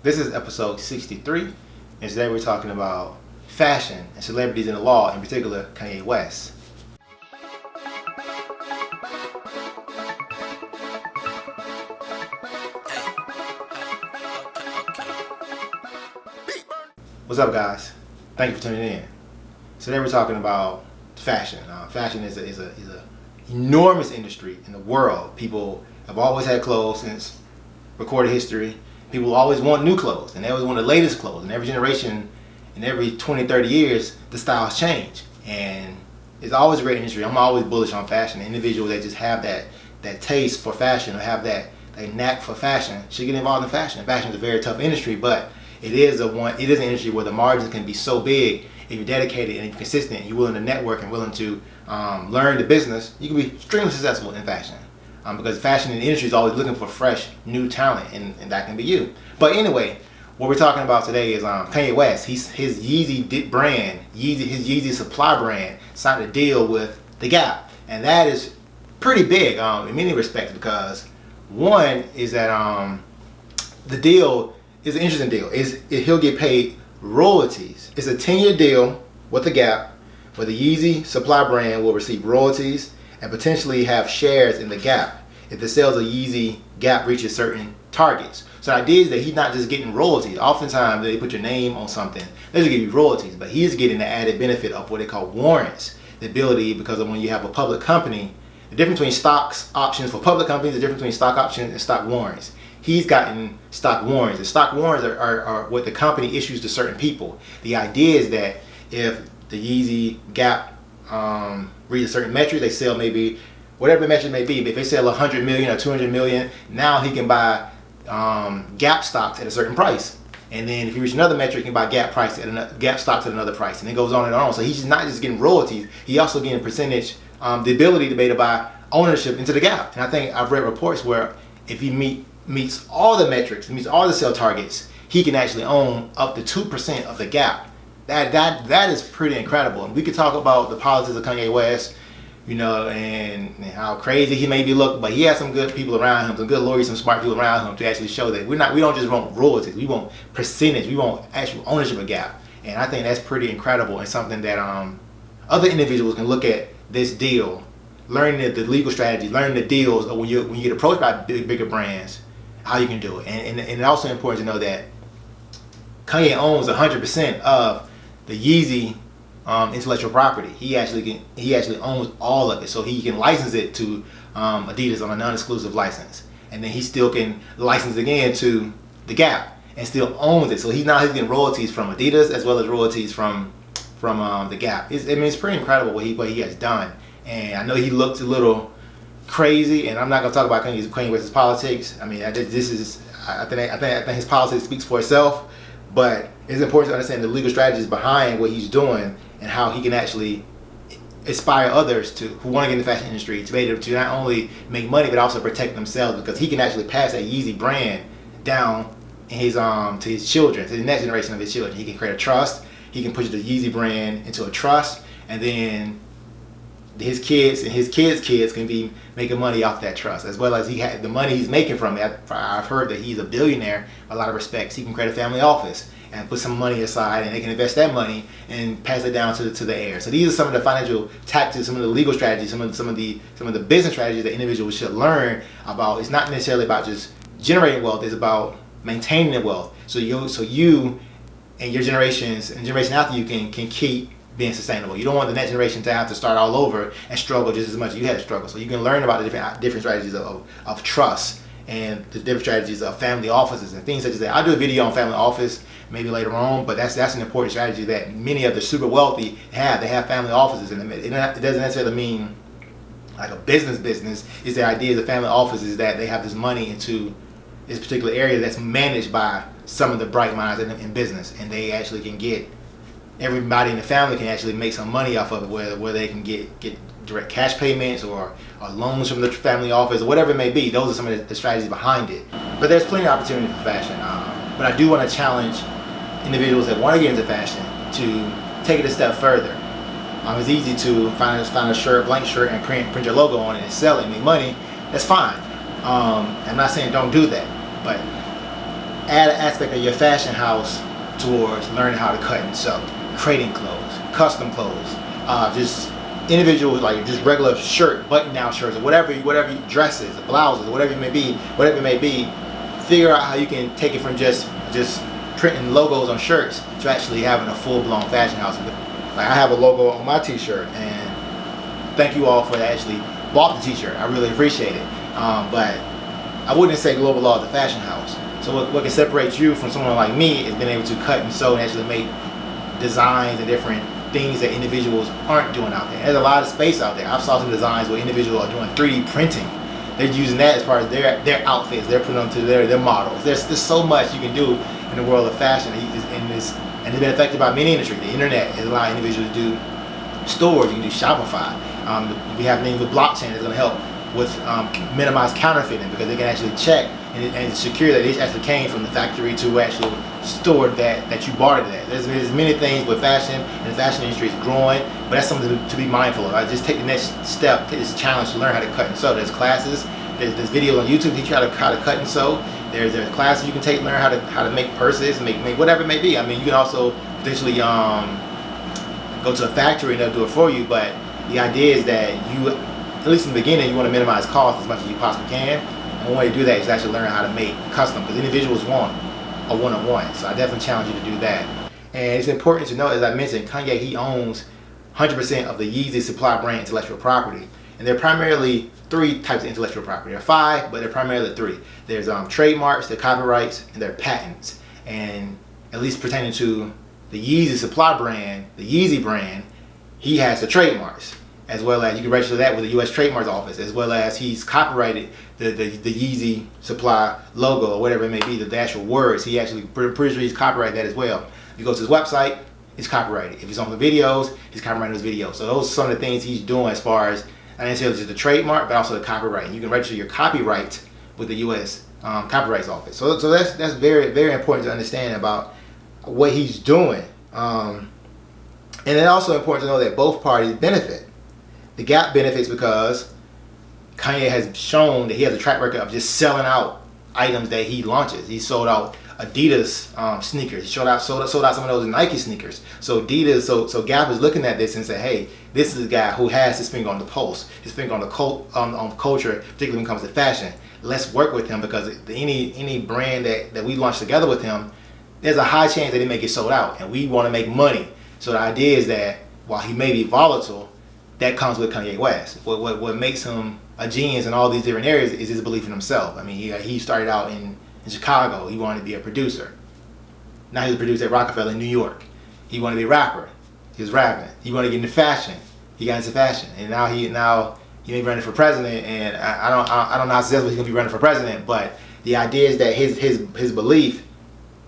This is episode 63, and today we're talking about fashion and celebrities in the law, in particular Kanye West. What's up, guys? Thank you for tuning in. Today we're talking about fashion. Fashion is a enormous industry in the world. People have always had clothes since recorded history. People always want new clothes, and they always want the latest clothes. And every generation, in every 20, 30 years, the styles change. And it's always a great industry. I'm always bullish on fashion. Individuals that just have that taste for fashion or have that knack for fashion should get involved in fashion. Fashion is a very tough industry, but it is an industry where the margins can be so big. If you're dedicated and you're consistent, and you're willing to network and willing to learn the business, you can be extremely successful in fashion. Because fashion in the industry is always looking for fresh, new talent, and that can be you. But anyway, what we're talking about today is Kanye West. His Yeezy brand, his Yeezy supply brand, signed a deal with the Gap, and that is pretty big in many respects, because one is that the deal is an interesting deal. He'll get paid royalties. It's a 10-year deal with the Gap, where the Yeezy supply brand will receive royalties and potentially have shares in the Gap if the sales of Yeezy Gap reaches certain targets. So the idea is that he's not just getting royalties. Oftentimes they put your name on something, they just give you royalties, but he's getting the added benefit of what they call warrants. The ability, because of when you have a public company, the difference between stocks options for public companies, the difference between stock options and stock warrants. He's gotten stock warrants. The stock warrants are what the company issues to certain people. The idea is that if the Yeezy Gap reach a certain metric, they sell maybe whatever the metric may be. But if they sell 100 million or 200 million, now he can buy Gap stocks at a certain price. And then if you reach another metric, you can buy Gap stocks at another price, and it goes on and on. So he's not just getting royalties; he also getting a percentage, the ability to be able to buy ownership into the Gap. And I think I've read reports where if he meets all the metrics, meets all the sale targets, he can actually own up to 2% of the Gap. That is pretty incredible. And we could talk about the politics of Kanye West, and how crazy he may be look, but he has some good people around him, some good lawyers, some smart people around him to actually show that we don't just want royalties, we want percentage, we want actual ownership of Gap. And I think that's pretty incredible, and something that other individuals can look at this deal, learn the legal strategies, learn the deals of when you get approached by bigger brands, how you can do it. And it's also important to know that Kanye owns 100% of the Yeezy intellectual property. He actually owns all of it, so he can license it to Adidas on a non-exclusive license, and then he still can license again to the Gap and still owns it. So he's getting royalties from Adidas as well as royalties from the Gap. It's pretty incredible what he has done. And I know he looked a little crazy, and I'm not gonna talk about Kanye West's politics. I mean, I think his politics speaks for itself. But it's important to understand the legal strategies behind what he's doing and how he can actually inspire others who want to get in the fashion industry to be able to not only make money but also protect themselves, because he can actually pass that Yeezy brand down in his to his children, to the next generation of his children. He can create a trust. He can push the Yeezy brand into a trust, and then his kids and his kids can be making money off that trust, as well as the money he's making from it. I've heard that he's a billionaire in a lot of respects. He can create a family office and put some money aside, and they can invest that money and pass it down to the heir. So these are some of the financial tactics, some of the legal strategies, some of the business strategies that individuals should learn about. It's not necessarily about just generating wealth; it's about maintaining the wealth. So you and your generations and generation after you can keep being sustainable. You don't want the next generation to have to start all over and struggle just as much as you had to struggle. So you can learn about the different strategies of trust and the different strategies of family offices and things such as that. I'll do a video on family office maybe later on, but that's an important strategy that many of the super wealthy have. They have family offices, and it doesn't necessarily mean like a business. It's the idea of the family office is that they have this money into this particular area that's managed by some of the bright minds in business, and they actually can get everybody in the family can actually make some money off of it, where they can get direct cash payments or loans from the family office or whatever it may be. Those are some of the strategies behind it. But there's plenty of opportunity for fashion. But I do want to challenge individuals that want to get into fashion to take it a step further. It's easy to find a blank shirt and print your logo on it and sell it and make money. That's fine. I'm not saying don't do that, but add an aspect of your fashion house towards learning how to cut and sew, creating clothes, custom clothes, just individual, like just regular shirt, button-down shirts, or whatever dresses, blouses, whatever it may be. Figure out how you can take it from just printing logos on shirts to actually having a full-blown fashion house. Like I have a logo on my t-shirt, and thank you all for actually bought the t-shirt. I really appreciate it. But I wouldn't say Global Law is a fashion house. So what can separate you from someone like me is being able to cut and sew and actually make designs and different things that individuals aren't doing out there. There's a lot of space out there. I've saw some designs where individuals are doing 3D printing. They're using that as part of their outfits. They're putting onto their models. There's so much you can do in the world of fashion, and it's been affected by many industries. The internet has allowed individuals to do stores. You can do Shopify. We have things with blockchain that's going to help with minimize counterfeiting, because they can actually check and secure that it actually came from the factory to actually store that you bought it at. There's many things with fashion, and the fashion industry is growing, but that's something to be mindful of. I just take the next step, take this challenge to learn how to cut and sew. There's classes, there's videos on YouTube to teach you how to cut and sew. There's classes you can take to learn how to make purses, make whatever it may be. I mean, you can also potentially go to a factory and they'll do it for you, but the idea is that you, at least in the beginning, you want to minimize costs as much as you possibly can. And one way to do that is actually learn how to make custom, because individuals want a one-on-one. So I definitely challenge you to do that. And it's important to know, as I mentioned, Kanye, he owns 100% of the Yeezy Supply brand intellectual property. And there are primarily 3 types of intellectual property. There are 5, but they're primarily 3. There's trademarks, there are copyrights, and there are patents. And at least pertaining to the Yeezy Supply brand, the Yeezy brand, he has the trademarks, as well as you can register that with the U.S. Trademarks Office, as well as he's copyrighted the Yeezy Supply logo, or whatever it may be, the actual words. He actually, pretty sure he's copyrighted that as well. If you go to his website, it's copyrighted. If he's on the videos, he's copyrighted his videos. So those are some of the things he's doing as far as, not necessarily just the trademark, but also the copyright. You can register your copyright with the U.S. Copyrights Office. So that's very, very important to understand about what he's doing. And it's also important to know that both parties benefit. The Gap benefits because Kanye has shown that he has a track record of just selling out items that he launches. He sold out Adidas sneakers. He sold out some of those Nike sneakers. So Adidas, so Gap is looking at this and say, hey, this is a guy who has his finger on the pulse, his finger on the on culture, particularly when it comes to fashion. Let's work with him, because any brand that we launch together with him, there's a high chance that it may get sold out, and we want to make money. So the idea is that while he may be volatile, that comes with Kanye West. What makes him a genius in all these different areas is his belief in himself. I mean, he started out in Chicago. He wanted to be a producer. Now he's a producer at Rockefeller in New York. He wanted to be a rapper. He was rapping. He wanted to get into fashion. He got into fashion, and now he may be running for president. And I don't know how successful he's gonna be running for president. But the idea is that his belief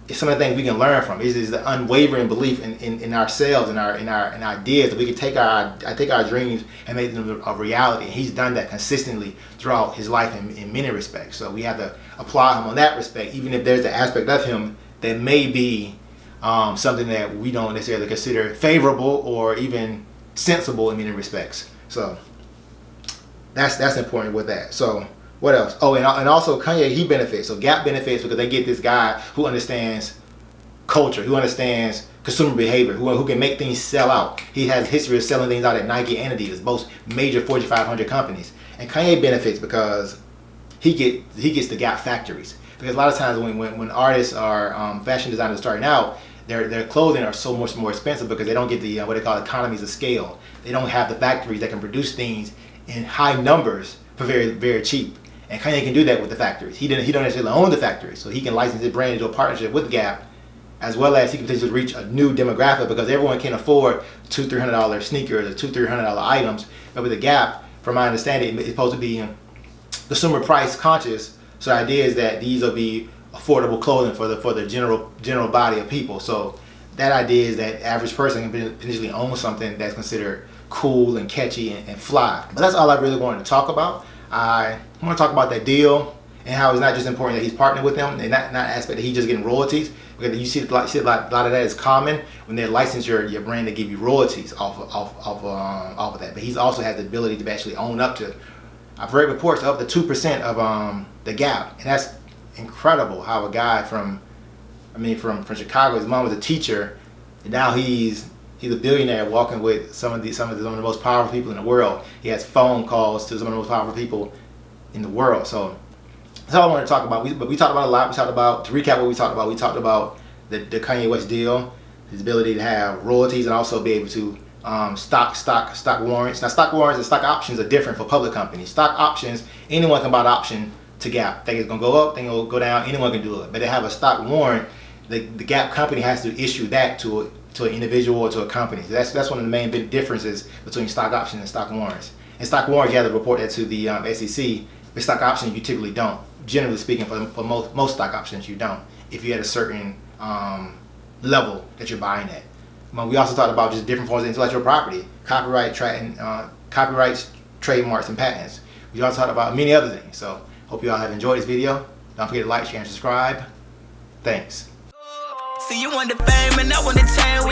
is some of the things we can learn from. Is the unwavering belief in ourselves and our ideas, that we can take our dreams and make them a reality. And he's done that consistently throughout his life in many respects. So we have to applaud him on that respect, even if there's an aspect of him that may be something that we don't necessarily consider favorable or even sensible in many respects. So that's important with that. So what else? Oh, and also Kanye, he benefits. So Gap benefits because they get this guy who understands culture, who understands consumer behavior, who can make things sell out. He has a history of selling things out at Nike and Adidas, both major Fortune 500 companies. And Kanye benefits because he gets the Gap factories. Because a lot of times when artists are fashion designers starting out, their clothing are so much more expensive because they don't get the what they call economies of scale. They don't have the factories that can produce things in high numbers for very, very cheap. And Kanye can do that with the factories. He don't necessarily own the factories, so he can license his brand into a partnership with Gap, as well as he can potentially reach a new demographic, because everyone can't afford $200-300 sneakers or $200-300 items. But with the Gap, from my understanding, it's supposed to be consumer price conscious. So the idea is that these will be affordable clothing for the general body of people. So that idea is that average person can potentially own something that's considered cool and catchy and fly. But that's all I really wanted to talk about. I want to talk about that deal and how it's not just important that he's partnering with them, and not aspect that he's just getting royalties, because you see a lot of that is common when they license your brand to give you royalties off of that. But he also has the ability to actually own up to, I've read reports, up to 2% of the Gap, and that's incredible how a guy from from Chicago. His mom was a teacher, and now he's a billionaire walking with some of the most powerful people in the world. He has phone calls to some of the most powerful people in the world. So that's all I want to talk about. But we talked about a lot. We talked about, to recap what we talked about the Kanye West deal, his ability to have royalties and also be able to stock warrants. Now, stock warrants and stock options are different for public companies. Stock options, anyone can buy an option to Gap. Think it's gonna go up, think it'll go down. Anyone can do it. But they have a stock warrant. The Gap company has to issue that to an individual or to a company. So that's one of the main big differences between stock options and stock warrants. And stock warrants, you have to report that to the SEC. But stock options, you typically don't. Generally speaking, for most stock options, you don't. If you're at a certain level that you're buying at. We also talked about just different forms of intellectual property, copyrights, trademarks, and patents. We also talked about many other things. So hope you all have enjoyed this video. Don't forget to like, share, and subscribe. Thanks. See, you want the fame and I want the time.